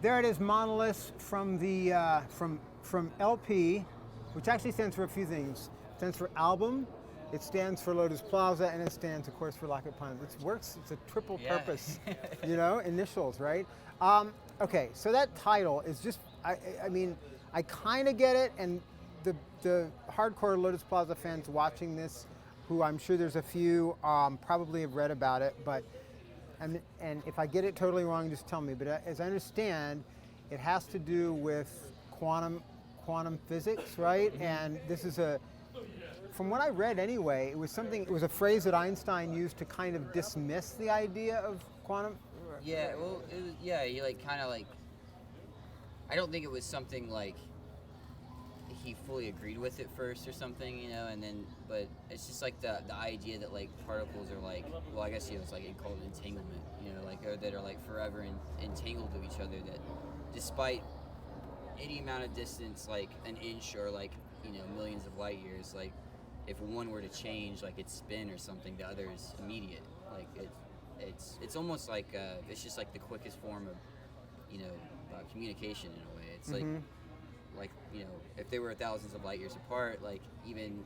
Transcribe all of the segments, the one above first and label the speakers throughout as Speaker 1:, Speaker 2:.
Speaker 1: There it is, Monolith from the from LP, which actually stands for a few things. It stands for album, it stands for Lotus Plaza, and it stands, of course, for Lockett Pundt. It works. It's a triple purpose, initials, right? Okay, so that title is just. I mean, I kind of get it, and the hardcore Lotus Plaza fans watching this, who I'm sure there's a few, probably have read about it, but. And if I get it totally wrong, just tell me. But as I understand, it has to do with quantum physics, right? Mm-hmm. And this is from what I read anyway, it was a phrase that Einstein used to kind of dismiss the idea of quantum.
Speaker 2: Yeah, well, it was, he I don't think it was something like he fully agreed with it first or something, but it's just like the idea that like particles are like, well, I guess it's like called entanglement, or that are like forever entangled to each other, that despite any amount of distance, like an inch or like, millions of light years, like if one were to change like its spin or something, the other is immediate. Like it's almost like it's just like the quickest form of, communication in a way. It's like, if they were thousands of light years apart, like even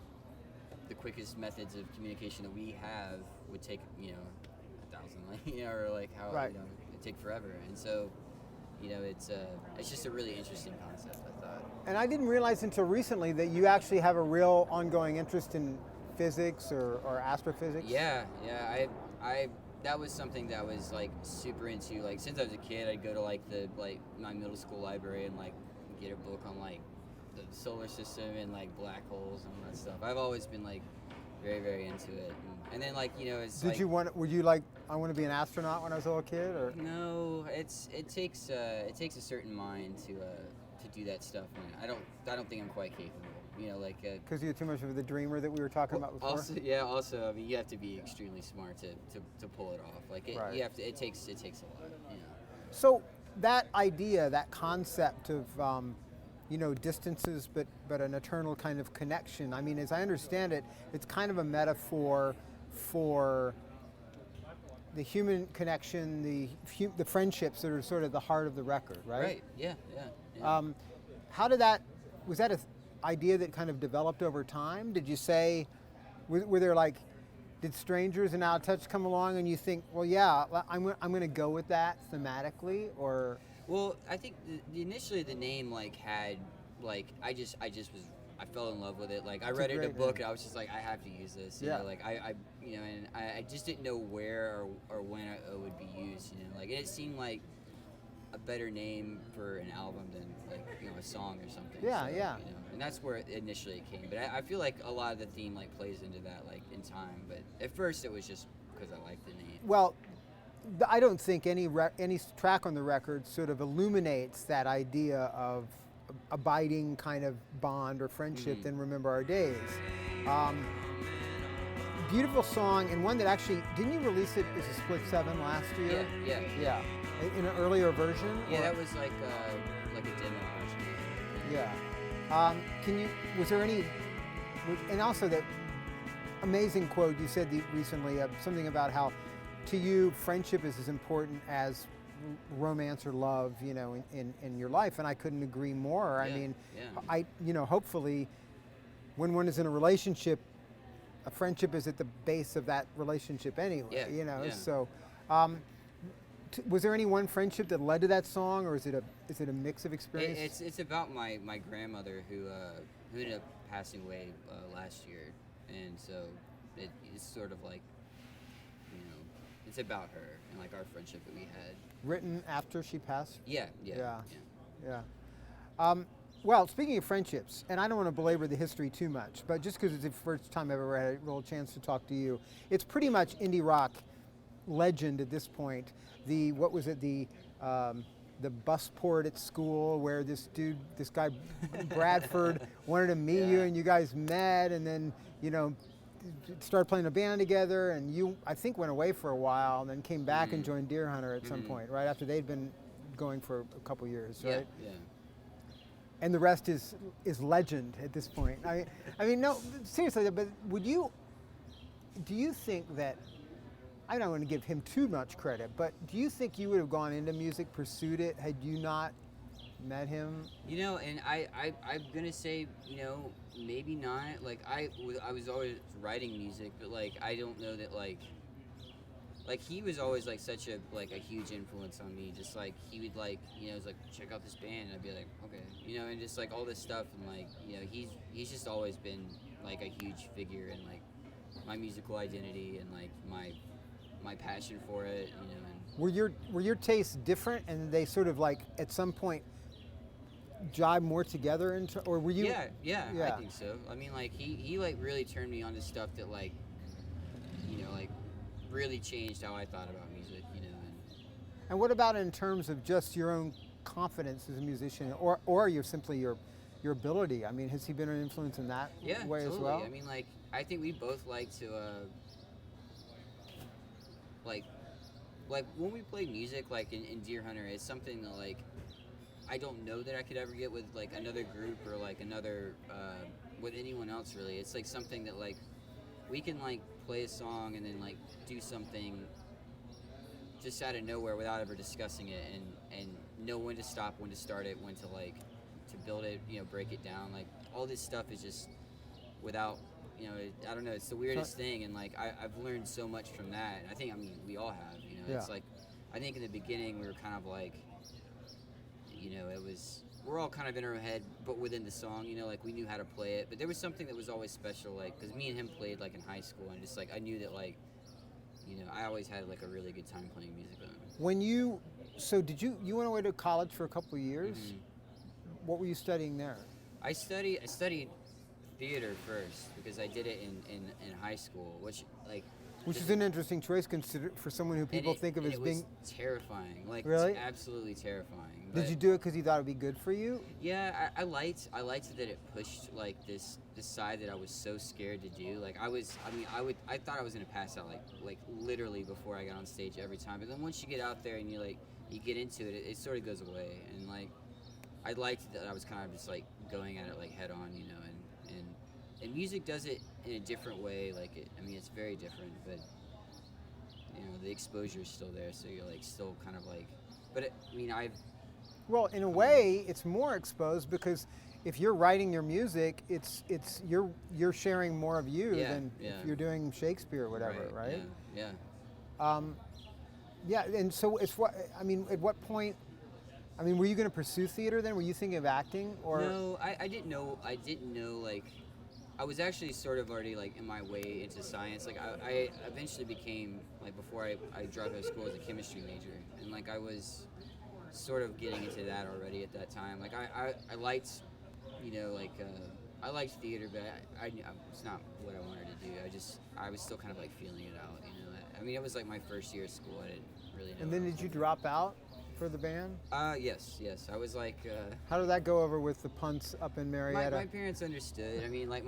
Speaker 2: the quickest methods of communication that we have would take, 1,000 light, or like how,
Speaker 1: right.
Speaker 2: It'd take forever. And so, it's just a really interesting concept, I thought.
Speaker 1: And I didn't realize until recently that you actually have a real ongoing interest in physics or astrophysics.
Speaker 2: Yeah. I that was something that I was like super into. Like since I was a kid, I'd go to my middle school library and like get a book on like the solar system and like black holes and all that stuff. I've always been like very, very into it. And then like, it's
Speaker 1: would you like, I want to be an astronaut when I was a little kid, or?
Speaker 2: No, it takes a certain mind to do that stuff. And I don't think I'm quite capable.
Speaker 1: Because you're too much of the dreamer that we were talking about before.
Speaker 2: Also, I mean, you have to be extremely smart to pull it off. Like
Speaker 1: right.
Speaker 2: It takes a lot.
Speaker 1: So that idea, that concept of distances, but an eternal kind of connection. I mean, as I understand it, it's kind of a metaphor for the human connection, the friendships that are sort of the heart of the record, right?
Speaker 2: Right. Yeah.
Speaker 1: Was that an idea that kind of developed over time? Did you say, were there like, did Strangers and Out of Touch come along and you think, well, yeah, I'm going to go with that thematically, or?
Speaker 2: Well, I think initially the name like had like I fell in love with it. Like I read it in a book and I was just like, I have to use this. And I just didn't know where or when it would be used. Like it seemed like a better name for an album than like a song or something.
Speaker 1: Yeah.
Speaker 2: And that's where initially it came. But I feel like a lot of the theme like plays into that like in time. But at first it was just because I liked the name.
Speaker 1: Well, I don't think any track on the record sort of illuminates that idea of abiding kind of bond or friendship than Remember Our Days. Beautiful song, and one that actually, didn't you release it as a split 7 last year?
Speaker 2: Yeah.
Speaker 1: In an earlier version?
Speaker 2: Yeah, that was like a demo version.
Speaker 1: Yeah. Was there any, and also that amazing quote you said recently, something about how to you friendship is as important as romance or love, in your life, and I couldn't agree more. I mean, hopefully when one is in a relationship, a friendship is at the base of that relationship anyway. So was there any one friendship that led to that song, or is it a mix of experiences?
Speaker 2: It's about my grandmother who ended up passing away last year, and so it's sort of like, it's about her and like our friendship that we had.
Speaker 1: Written after she passed?
Speaker 2: Yeah.
Speaker 1: Well, speaking of friendships, and I don't want to belabor the history too much, but just because it's the first time I've ever had a real chance to talk to you, it's pretty much indie rock legend at this point. The bus port at school where this guy Bradford wanted to meet you, and you guys met, and then started playing a band together, and you, I think, went away for a while and then came back and joined Deer Hunter at some point, right after they'd been going for a couple years, right?
Speaker 2: Yeah.
Speaker 1: And the rest is legend at this point. I mean, no, seriously, but do you think that I don't want to give him too much credit, but do you think you would have gone into music, pursued it, had you not met him?
Speaker 2: You know, and I'm gonna say, you know, maybe not. Like I was always writing music, but like I don't know that like he was always like such a huge influence on me. Just like he would like, you know, was like, check out this band, and I'd be like, okay, you know, and just like all this stuff, and like, you know, he's just always been like a huge figure in like my musical identity and like my passion for it, you know. And
Speaker 1: Were your tastes different, and they sort of like at some point jive more together, or were you?
Speaker 2: Yeah, I think so. I mean, like he like really turned me on to stuff that like, you know, like really changed how I thought about music, you know.
Speaker 1: And what about in terms of just your own confidence as a musician, or you're simply your ability? I mean, has he been an influence in that way
Speaker 2: totally.
Speaker 1: as well?
Speaker 2: I mean, like I think we both like to like when we play music, like in Deer Hunter, it's something that like I don't know that I could ever get with like another group or like another with anyone else really. It's like something that like we can like play a song and then like do something just out of nowhere without ever discussing it, and know when to stop, when to start it, when to like to build it, you know, break it down. Like all this stuff is just without, you know, I don't know, it's the weirdest thing, and like I've learned so much from that. And I mean we all have, you know. It's like I think in the beginning we were kind of like, you know, we're all kind of in our head, but within the song, you know, like we knew how to play it. But there was something that was always special, like, because me and him played like in high school, and just like I knew that like, you know, I always had like a really good time playing music on it.
Speaker 1: So did you went away to college for a couple of years?
Speaker 2: Mm-hmm.
Speaker 1: What were you studying there?
Speaker 2: I studied theater first because I did it in high school, which
Speaker 1: is an interesting choice for someone who people think of as being
Speaker 2: terrifying. Like
Speaker 1: really?
Speaker 2: Absolutely terrifying.
Speaker 1: Did you do it because you thought it would be good for you?
Speaker 2: Yeah, I liked that it pushed like this side that I was so scared to do. Like I thought I was gonna pass out like literally before I got on stage every time. But then once you get out there and you get into it, it sort of goes away. And like I liked that I was kind of just like going at it like head on, you know. And music does it in a different way. It's very different, but you know the exposure is still there, so you're like still kind of like. But
Speaker 1: well, in a way, it's more exposed because if you're writing your music, it's you're sharing more of you than if you're doing Shakespeare or whatever, right?
Speaker 2: Yeah.
Speaker 1: Yeah, and so at what point? I mean, were you going to pursue theater then? Were you thinking of acting or?
Speaker 2: No, I didn't know. I didn't know like. I was actually sort of already like in my way into science. Like I eventually became like before I dropped out of school as a chemistry major, and like I was sort of getting into that already at that time. Like I liked, you know, like I liked theater, but it's not what I wanted to do. I was still kind of like feeling it out, you know. I mean, it was like my first year of school. I didn't really know.
Speaker 1: And then did you drop out for the band?
Speaker 2: Yes. I was like.
Speaker 1: How did that go over with the Puntts up in Marietta?
Speaker 2: My parents understood. I mean, like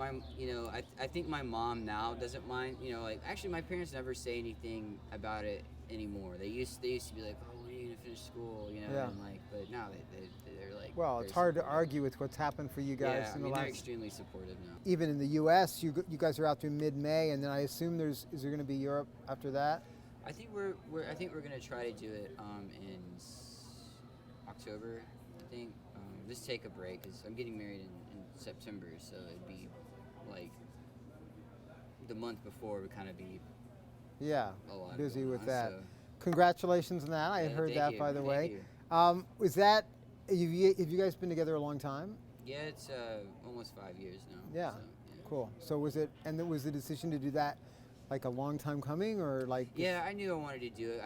Speaker 2: I think my mom now doesn't mind. You know, like actually my parents never say anything about it anymore. They used to be like, oh, when are you gonna finish school? You know, and like, but now they're like.
Speaker 1: Well, it's hard to argue with what's happened for you guys in the last.
Speaker 2: They're extremely supportive now.
Speaker 1: Even in the U.S., you guys are out through mid-May, and then I assume is there going to be Europe after that?
Speaker 2: I think we're gonna try to do it in October. I think just take a break because I'm getting married in September, so it'd be like the month before would kind of be a lot
Speaker 1: busy with
Speaker 2: on,
Speaker 1: that.
Speaker 2: So.
Speaker 1: Congratulations on that. I had heard that, by the way. Was that have you guys been together a long time?
Speaker 2: Yeah, it's almost 5 years now.
Speaker 1: Yeah.
Speaker 2: So,
Speaker 1: Cool. So was the decision to do that like a long time coming, or like?
Speaker 2: Yeah, I knew I wanted to do it.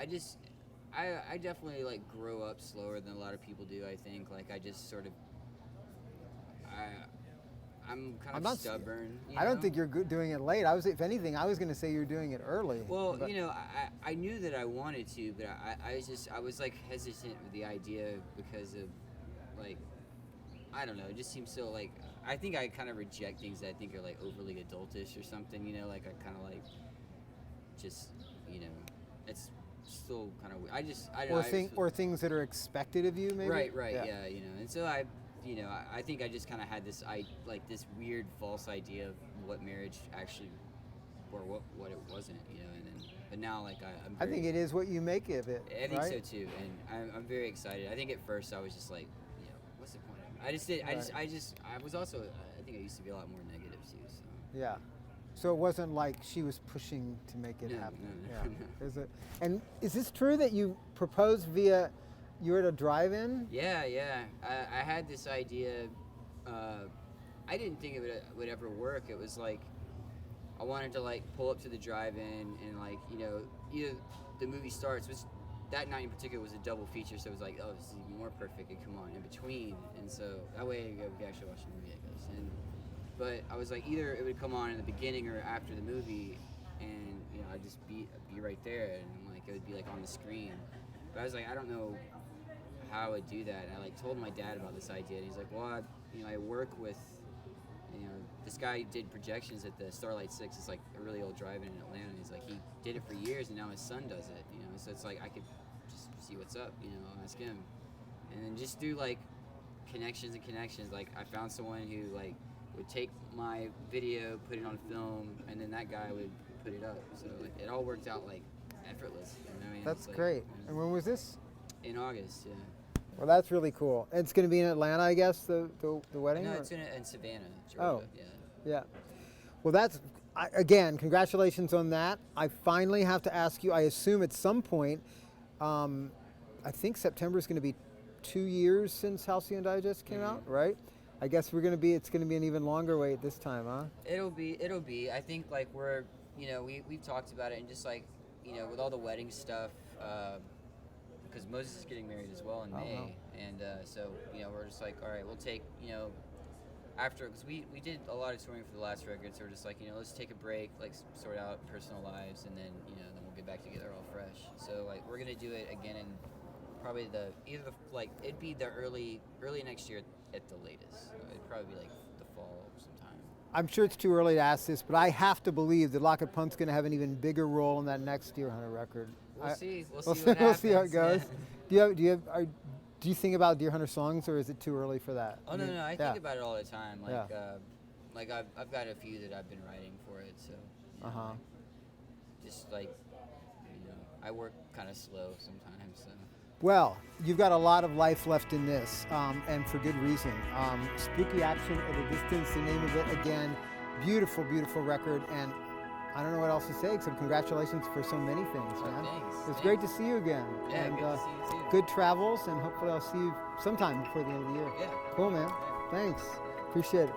Speaker 2: I definitely like grow up slower than a lot of people do. I think like I just sort of I'm kind of stubborn.
Speaker 1: I don't think you're doing it late. If anything, I was going to say you're doing it early.
Speaker 2: Well, you know, I knew that I wanted to, but I was like hesitant with the idea because of like I don't know. It just seems so like I think I kind of reject things that I think are like overly adultish or something. You know, like I kind of like just you know it's. Still kind of weird.
Speaker 1: Or things that are expected of you, maybe.
Speaker 2: Right. Yeah, you know, and so I think I just kind of had this this weird false idea of what marriage actually, or what it wasn't, you know, and then But now, like
Speaker 1: I think it is what you make of it.
Speaker 2: I think
Speaker 1: right?
Speaker 2: so too, and I'm very excited. I think at first I was just like, you know, what's the point? I just did. I was also. I think I used to be a lot more negative too. So.
Speaker 1: Yeah. So it wasn't like she was pushing to make it happen.
Speaker 2: No.
Speaker 1: Is it? And is this true that you proposed via? You were at a drive-in?
Speaker 2: Yeah. I had this idea. I didn't think it would ever work. It was like I wanted to like pull up to the drive-in and like either the movie starts, which that night in particular was a double feature, so it was like, oh, this is even more perfect, and come on in between, and so that way we could actually watch the movie, I guess. But I was like, either it would come on in the beginning or after the movie, and I'd just be right there, and like it would be like on the screen. But I was like, I don't know how I would do that. And I like told my dad about this idea, and he's like, well, I work with, this guy did projections at the Starlight 6. It's like a really old drive-in in Atlanta. And he's like, he did it for years, and now his son does it. So it's like I could just see what's up. I'll ask him, and then just do like connections. Like I found someone who like would take my video, put it on film, and then that guy would put it up. So like it all worked out like effortless.
Speaker 1: That's great. And when was this?
Speaker 2: In August, yeah.
Speaker 1: Well, that's really cool. It's going to be in Atlanta, I guess, the wedding?
Speaker 2: No, it's in Savannah, Georgia.
Speaker 1: Oh,
Speaker 2: yeah.
Speaker 1: Yeah. Well, again, congratulations on that. I finally have to ask you, I assume at some point, I think September is going to be 2 years since Halcyon Digest came out, right? I guess it's going to be an even longer wait this time, huh?
Speaker 2: It'll be. I think like we're, we've talked about it, and just like, with all the wedding stuff, because Moses is getting married as well in May,
Speaker 1: wow.
Speaker 2: and so we're just like, all right, we'll take after, because we did a lot of touring for the last record, so we're just like, let's take a break, like sort out personal lives, and then then we'll get back together all fresh. So like we're gonna do it again in probably it'd be the early next year at the latest. So it'd probably be like the fall sometime.
Speaker 1: I'm sure it's too early to ask this, but I have to believe that Lockett Pundt's going to have an even bigger role in that next Deer Hunter record.
Speaker 2: We'll see. We'll see what happens.
Speaker 1: We'll see how it goes. Do you think about Deer Hunter songs, or is it too early for that?
Speaker 2: Oh, no, I think about it all the time. Like, I've got a few that I've been writing for it, so. Just like, I work kind of slow sometimes, so.
Speaker 1: Well, you've got a lot of life left in this, and for good reason. Spooky Action at a Distance, the name of it again. Beautiful, beautiful record, and I don't know what else to say except congratulations for so many things, man.
Speaker 2: Thanks.
Speaker 1: It's great to see you again.
Speaker 2: Yeah,
Speaker 1: and,
Speaker 2: good to see you too.
Speaker 1: Good travels, and hopefully I'll see you sometime before the end of the year.
Speaker 2: Yeah.
Speaker 1: Cool, man.
Speaker 2: Yeah.
Speaker 1: Thanks. Appreciate it.